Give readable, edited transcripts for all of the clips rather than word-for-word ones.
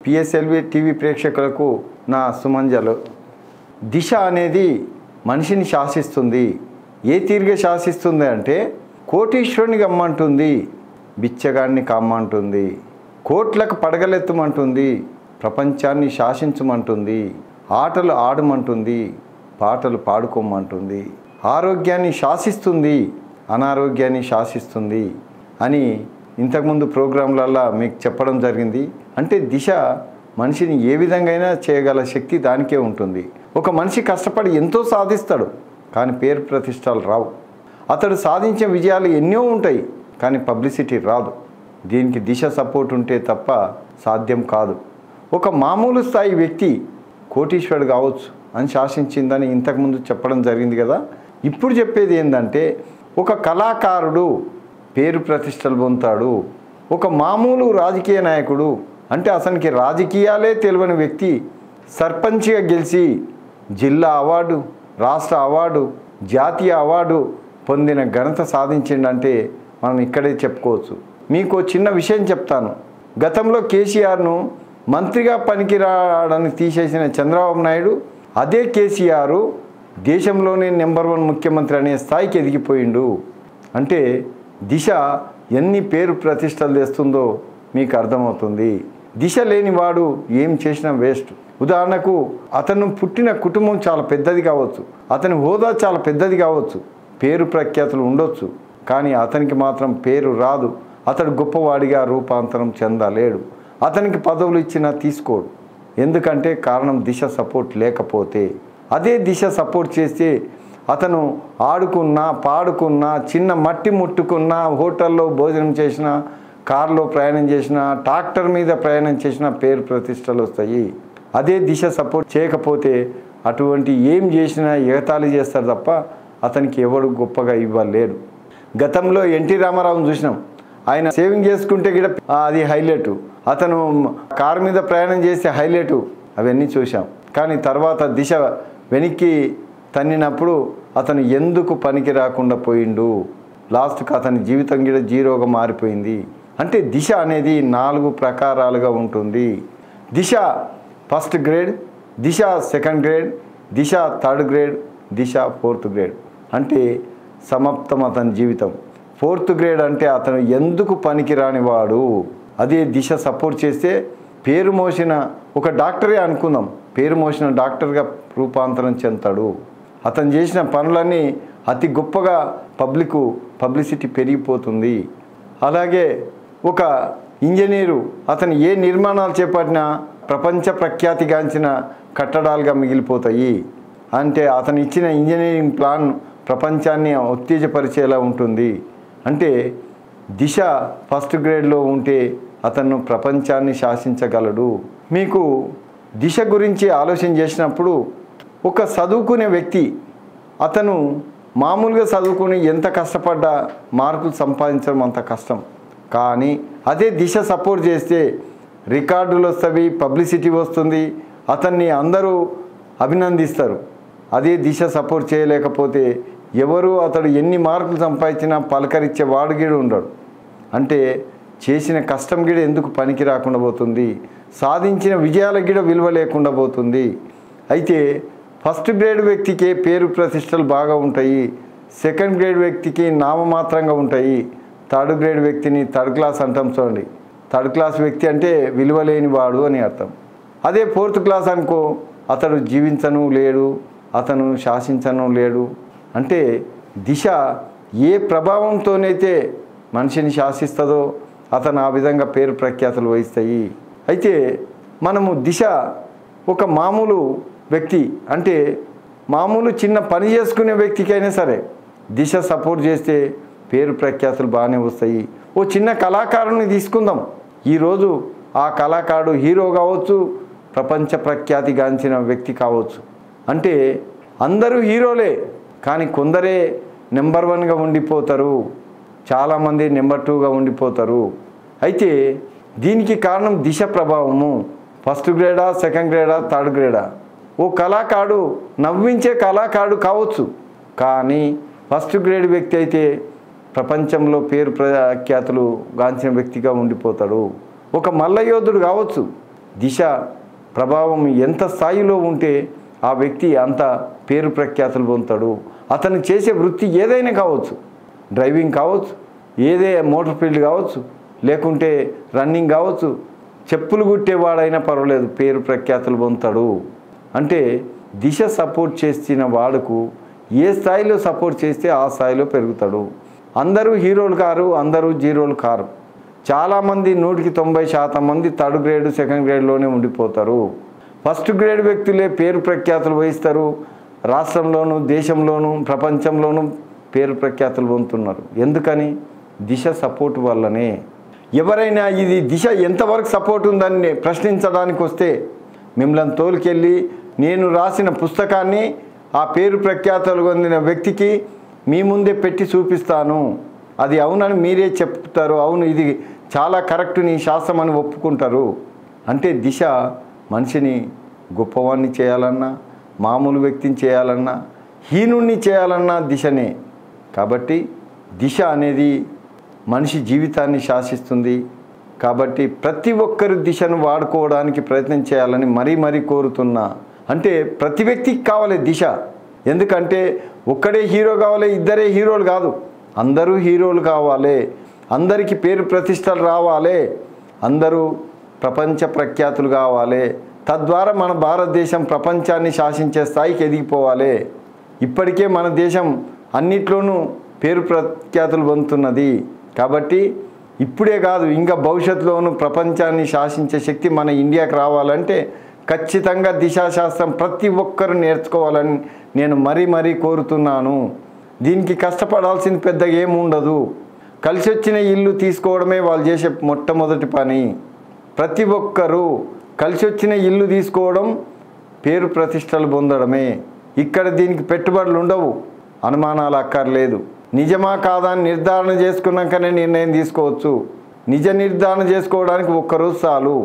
PSLV TV ప్రేక్షకులకు నా సుమంజలు. దిశ అనేది మనిషిని శాసిస్తుంది. ఏ తీరుగా శాసిస్తుంది అంటే కోటీశ్వరుని కమ్మంటుంది, బిచ్చగాడిని కమ్మంటుంది, కోట్లకు పడగలెత్తమంటుంది, ప్రపంచాన్ని శాసించమంటుంది, ఆటలు ఆడమంటుంది, పాటలు పాడుకోమంటుంది, ఆరోగ్యాన్ని శాసిస్తుంది, అనారోగ్యాన్ని శాసిస్తుంది అని ఇంతకుముందు ప్రోగ్రాంలలో మీకు చెప్పడం జరిగింది. అంటే దిశ మనిషిని ఏ విధంగా చేయగల శక్తి దానికే ఉంటుంది. ఒక మనిషి కష్టపడి ఎంతో సాధిస్తాడు, కానీ పేరు ప్రతిష్టలు రావు. అతడు సాధించిన విజయాలు ఎన్నో ఉంటాయి, కానీ పబ్లిసిటీ రాదు. దీనికి దిశ సపోర్ట్ ఉంటే తప్ప సాధ్యం కాదు. ఒక మామూలు స్థాయి వ్యక్తి కోటీశ్వరుడు కావచ్చు అని శాసించిందని ఇంతకుముందు చెప్పడం జరిగింది కదా. ఇప్పుడు చెప్పేది ఏంటంటే ఒక కళాకారుడు పేరు ప్రతిష్టలు పొందుతాడు. ఒక మామూలు రాజకీయ నాయకుడు అంటే అతనికి రాజకీయాలే తెలియని వ్యక్తి సర్పంచ్గా గెలిచి జిల్లా అవార్డు, రాష్ట్ర అవార్డు, జాతీయ అవార్డు పొందిన ఘనత సాధించిందంటే మనం ఇక్కడే చెప్పుకోవచ్చు. మీకు చిన్న విషయం చెప్తాను. గతంలో కేసీఆర్ను మంత్రిగా పనికిరాడని తీసేసిన చంద్రబాబు నాయుడు అదే కేసీఆర్ దేశంలోనే నెంబర్ 1 ముఖ్యమంత్రి అనే స్థాయికి ఎదిగిపోయిండు. అంటే దిశ ఎన్ని పేరు ప్రతిష్టలు తెస్తుందో మీకు అర్థమవుతుంది. దిశ లేనివాడు ఏం చేసినా వేస్ట్. ఉదాహరణకు అతను పుట్టిన కుటుంబం చాలా పెద్దది కావచ్చు, అతని హోదా చాలా పెద్దది కావచ్చు, పేరు ప్రఖ్యాతులు ఉండొచ్చు, కానీ అతనికి మాత్రం పేరు రాదు. అతడు గొప్పవాడిగా రూపాంతరం చెందలేడు. అతనికి పదవులు ఇచ్చినా తీసుకోడు. ఎందుకంటే కారణం దిశ సపోర్ట్ లేకపోతే. అదే దిశ సపోర్ట్ చేస్తే అతను ఆడుకున్నా, పాడుకున్నా, చిన్న మట్టి ముట్టుకున్నా, హోటల్లో భోజనం చేసినా, కారులో ప్రయాణం చేసినా, ట్రాక్టర్ మీద ప్రయాణం చేసినా పేరు ప్రతిష్టలు వస్తాయి. అదే దిశ సపోర్ట్ చేయకపోతే అటువంటి ఏం చేసినా ఎగతాళి చేస్తారు తప్ప అతనికి ఎవడు గొప్పగా ఇవ్వలేడు. గతంలో ఎన్టీ రామారావుని చూసినాం. ఆయన సేవింగ్ చేసుకుంటే కూడా అది హైలైటు, అతను కారు మీద ప్రయాణం చేస్తే హైలైటు, అవన్నీ చూసాం. కానీ తర్వాత దిశ వెనక్కి తన్నినప్పుడు అతను ఎందుకు పనికి రాకుండా పోయిండు. లాస్ట్కి అతని జీవితం కూడా జీరోగా మారిపోయింది. అంటే దిశ అనేది 4 ప్రకారాలుగా ఉంటుంది. దిశ ఫస్ట్ గ్రేడ్, దిశ సెకండ్ గ్రేడ్, దిశ థర్డ్ గ్రేడ్, దిశ ఫోర్త్ గ్రేడ్. అంటే సమాప్తం అతని జీవితం. ఫోర్త్ గ్రేడ్ అంటే అతను ఎందుకు పనికి రానివాడు. అదే దిశ సపోర్ట్ చేస్తే పేరు మోసిన ఒక డాక్టరే అనుకుందాం, పేరు మోసిన డాక్టర్గా రూపాంతరం చెందుతాడు. అతను చేసిన పనులన్నీ అతి గొప్పగా పబ్లిసిటీ పెరిగిపోతుంది. అలాగే ఒక ఇంజనీరు అతను ఏ నిర్మాణాలు చేపట్టినా ప్రపంచ ప్రఖ్యాతిగాంచిన కట్టడాలుగా మిగిలిపోతాయి. అంటే అతను ఇచ్చిన ఇంజనీరింగ్ ప్లాన్ ప్రపంచాన్ని ఉత్తేజపరిచేలా ఉంటుంది. అంటే దిశ ఫస్ట్ గ్రేడ్లో ఉంటే అతను ప్రపంచాన్ని శాసించగలడు. మీకు దిశ గురించి ఆలోచన చేసినప్పుడు ఒక చదువుకునే వ్యక్తి అతను మామూలుగా చదువుకుని ఎంత కష్టపడ్డా మార్కులు సంపాదించడం అంత కష్టం. కానీ అదే దిశ సపోర్ట్ చేస్తే రికార్డులు వస్తాయి, పబ్లిసిటీ వస్తుంది, అతన్ని అందరూ అభినందిస్తారు. అదే దిశ సపోర్ట్ చేయలేకపోతే ఎవరు అతడు ఎన్ని మార్కులు సంపాదించినా పలకరించే వాడు గిడ ఉండడు. అంటే చేసిన కష్టం గిడ ఎందుకు పనికి రాకుండా పోతుంది, సాధించిన విజయాల గిడ విలువ లేకుండా పోతుంది. అయితే ఫస్ట్ గ్రేడ్ వ్యక్తికి పేరు ప్రతిష్టలు బాగా ఉంటాయి, సెకండ్ గ్రేడ్ వ్యక్తికి నామమాత్రంగా ఉంటాయి, థర్డ్ గ్రేడ్ వ్యక్తిని థర్డ్ క్లాస్ అంటాం. చూడండి, థర్డ్ క్లాస్ వ్యక్తి అంటే విలువ లేని వాడు అని అర్థం. అదే ఫోర్త్ క్లాస్ అనుకో, అతడు జీవించను లేడు, అతను శాసించను లేడు. అంటే దిశ ఏ ప్రభావంతోనైతే మనిషిని శాసిస్తుందో అతను ఆ విధంగా పేరు ప్రఖ్యాతులు వహిస్తాయి. అయితే మనము దిశ ఒక మామూలు వ్యక్తి అంటే మామూలు చిన్న పని చేసుకునే వ్యక్తికైనా సరే దిశ సపోర్ట్ చేస్తే పేరు ప్రఖ్యాతులు బాగానే వస్తాయి. ఓ చిన్న కళాకారుని తీసుకుందాం. ఈరోజు ఆ కళాకారుడు హీరో కావచ్చు, ప్రపంచ ప్రఖ్యాతిగాంచిన వ్యక్తి కావచ్చు. అంటే అందరూ హీరోలే, కానీ కొందరే నెంబర్ 1గా ఉండిపోతారు, చాలామంది నెంబర్ 2గా ఉండిపోతారు. అయితే దీనికి కారణం దిశ ప్రభావము. ఫస్ట్ గ్రేడా, సెకండ్ గ్రేడా, థర్డ్ గ్రేడా. ఓ కళాకారుడు నవ్వించే కళాకారుడు కావచ్చు, కానీ ఫస్ట్ గ్రేడ్ వ్యక్తి అయితే ప్రపంచంలో పేరు ప్రఖ్యాతులు గాంచిన వ్యక్తిగా ఉండిపోతాడు. ఒక మల్ల యోధుడు కావచ్చు, దిశ ప్రభావం ఎంత స్థాయిలో ఉంటే ఆ వ్యక్తి అంత పేరు ప్రఖ్యాతులు పొందుతాడు. అతను చేసే వృత్తి ఏదైనా కావచ్చు, డ్రైవింగ్ కావచ్చు, మోటార్ ఫీల్డ్ కావచ్చు, లేకుంటే రన్నింగ్ కావచ్చు, చెప్పులు కుట్టేవాడైనా పర్వాలేదు, పేరు ప్రఖ్యాతులు పొందుతాడు. అంటే దిశ సపోర్ట్ చేసిన వాడుకు ఏ స్థాయిలో సపోర్ట్ చేస్తే ఆ స్థాయిలో పెరుగుతాడు. అందరూ హీరోలు కారు, అందరూ జీరోలు కారు. చాలామంది 100% మంది థర్డ్ గ్రేడ్ సెకండ్ గ్రేడ్లోనే ఉండిపోతారు. ఫస్ట్ గ్రేడ్ వ్యక్తులే పేరు ప్రఖ్యాతులు వహిస్తారు. రాష్ట్రంలోనూ దేశంలోనూ ప్రపంచంలోనూ పేరు ప్రఖ్యాతులు పొందుతున్నారు. ఎందుకని? దిశ సపోర్ట్ వల్లనే. ఎవరైనా ఇది దిశ ఎంతవరకు సపోర్ట్ ఉందని ప్రశ్నించడానికి వస్తే మిమ్మల్ని తోలుకెళ్ళి నేను రాసిన పుస్తకాన్ని ఆ పేరు ప్రఖ్యాతులు పొందిన వ్యక్తికి మీ ముందే పెట్టి చూపిస్తాను, అది అవునని మీరే చెప్తారు, అవును ఇది చాలా కరెక్ట్ నీ శాస్త్రం అని ఒప్పుకుంటారు. అంటే దిశ మనిషిని గొప్పవాణ్ణి చేయాలన్నా, మామూలు వ్యక్తిని చేయాలన్నా, హీనుణ్ణి చేయాలన్నా దిశనే. కాబట్టి దిశ అనేది మనిషి జీవితాన్ని శాసిస్తుంది. కాబట్టి ప్రతి ఒక్కరు దిశను వాడుకోవడానికి ప్రయత్నం చేయాలని మరీ కోరుతున్నా. అంటే ప్రతి వ్యక్తికి కావాలి దిశ. ఎందుకంటే ఒక్కడే హీరో కావాలి, ఇద్దరే హీరోలు కాదు, అందరూ హీరోలు కావాలి. అందరికీ పేరు ప్రతిష్టలు రావాలి, అందరూ ప్రపంచ ప్రఖ్యాతులు కావాలి. తద్వారా మన భారతదేశం ప్రపంచాన్ని శాసించే స్థాయికి ఎదిగిపోవాలి. ఇప్పటికే మన దేశం అన్నిట్లోనూ పేరు ప్రఖ్యాతులు పొందుతున్నది. కాబట్టి ఇప్పుడే కాదు, ఇంకా భవిష్యత్తులోనూ ప్రపంచాన్ని శాసించే శక్తి మన ఇండియాకి రావాలంటే ఖచ్చితంగా దిశాశాస్త్రం ప్రతి ఒక్కరూ నేర్చుకోవాలని నేను మరీ కోరుతున్నాను. దీనికి కష్టపడాల్సింది పెద్దగా ఏముండదు. కలిసి వచ్చిన ఇల్లు తీసుకోవడమే వాళ్ళు చేసే మొట్టమొదటి పని. ప్రతి ఒక్కరూ కలిసి వచ్చిన ఇల్లు తీసుకోవడం, పేరు ప్రతిష్టలు పొందడమే. ఇక్కడ దీనికి పెట్టుబడులు ఉండవు, అనుమానాలు అక్కర్లేదు. నిజమా కాదా అని నిర్ధారణ చేసుకున్నాకనే నిర్ణయం తీసుకోవచ్చు. నిజ నిర్ధారణ చేసుకోవడానికి ఒక్కరోజు చాలు.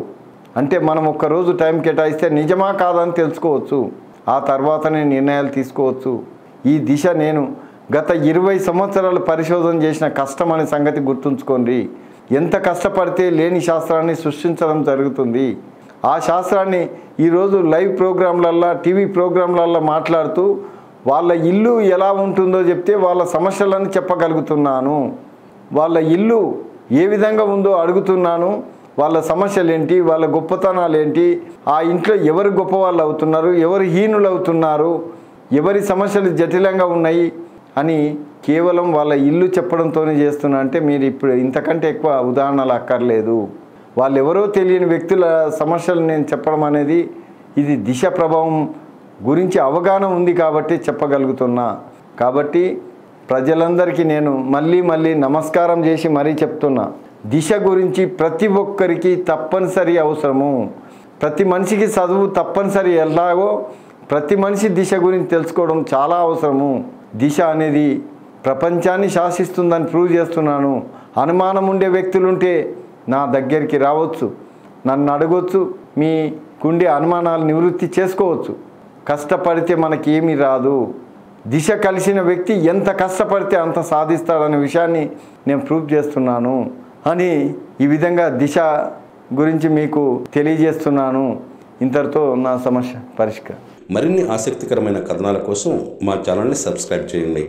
అంటే మనం ఒక్కరోజు టైం కేటాయిస్తే నిజమా కాదా అని తెలుసుకోవచ్చు. ఆ తర్వాతనే నిర్ణయాలు తీసుకోవచ్చు. ఈ దిశ నేను గత 20 సంవత్సరాలు పరిశోధన చేసిన కష్టం అనే సంగతి గుర్తుంచుకోండి. ఎంత కష్టపడితే లేని శాస్త్రాన్ని సృష్టించడం జరుగుతుంది. ఆ శాస్త్రాన్ని ఈరోజు లైవ్ ప్రోగ్రాంలల్లో, టీవీ ప్రోగ్రాంలల్లో మాట్లాడుతూ వాళ్ళ ఇల్లు ఎలా ఉంటుందో చెప్తే వాళ్ళ సమస్యలను చెప్పగలుగుతున్నాను. వాళ్ళ ఇల్లు ఏ విధంగా ఉందో అడుగుతున్నాను. వాళ్ళ సమస్యలు ఏంటి, వాళ్ళ గొప్పతనాలు ఏంటి, ఆ ఇంట్లో ఎవరు గొప్పవాళ్ళు అవుతున్నారు, ఎవరు హీనులు అవుతున్నారు, ఎవరి సమస్యలు జటిలంగా ఉన్నాయి అని కేవలం వాళ్ళ ఇల్లు చెప్పడంతోనే చేస్తున్నా. అంటే మీరు ఇప్పుడు ఇంతకంటే ఎక్కువ ఉదాహరణలు అక్కర్లేదు. వాళ్ళు ఎవరో తెలియని వ్యక్తుల సమస్యలు నేను చెప్పడం అనేది ఇది దిశ ప్రభావం గురించి అవగాహన ఉంది కాబట్టి చెప్పగలుగుతున్నా. కాబట్టి ప్రజలందరికీ నేను మళ్ళీ నమస్కారం చేసి మరీ చెప్తున్నా, దిశ గురించి ప్రతి ఒక్కరికి తప్పనిసరి అవసరము. ప్రతి మనిషికి చదువు తప్పనిసరి ఎలాగో ప్రతి మనిషి దిశ గురించి తెలుసుకోవడం చాలా అవసరము. దిశ అనేది ప్రపంచాన్ని శాసిస్తుందని ప్రూవ్ చేస్తున్నాను. అనుమానం ఉండే వ్యక్తులుంటే నా దగ్గరికి రావచ్చు, నన్ను అడగవచ్చు, మీకుండే అనుమానాలు నివృత్తి చేసుకోవచ్చు. కష్టపడితే మనకి ఏమీ రాదు. దిశ కలిసిన వ్యక్తి ఎంత కష్టపడితే అంత సాధిస్తాడనే విషయాన్ని నేను ప్రూవ్ చేస్తున్నాను అని ఈ విధంగా దిశ గురించి మీకు తెలియజేస్తున్నాను. ఇంతటితో నా సమస్య పరిష్కారం. మరిన్ని ఆసక్తికరమైన కథనాల కోసం మా ఛానల్ని సబ్స్క్రైబ్ చేయండి.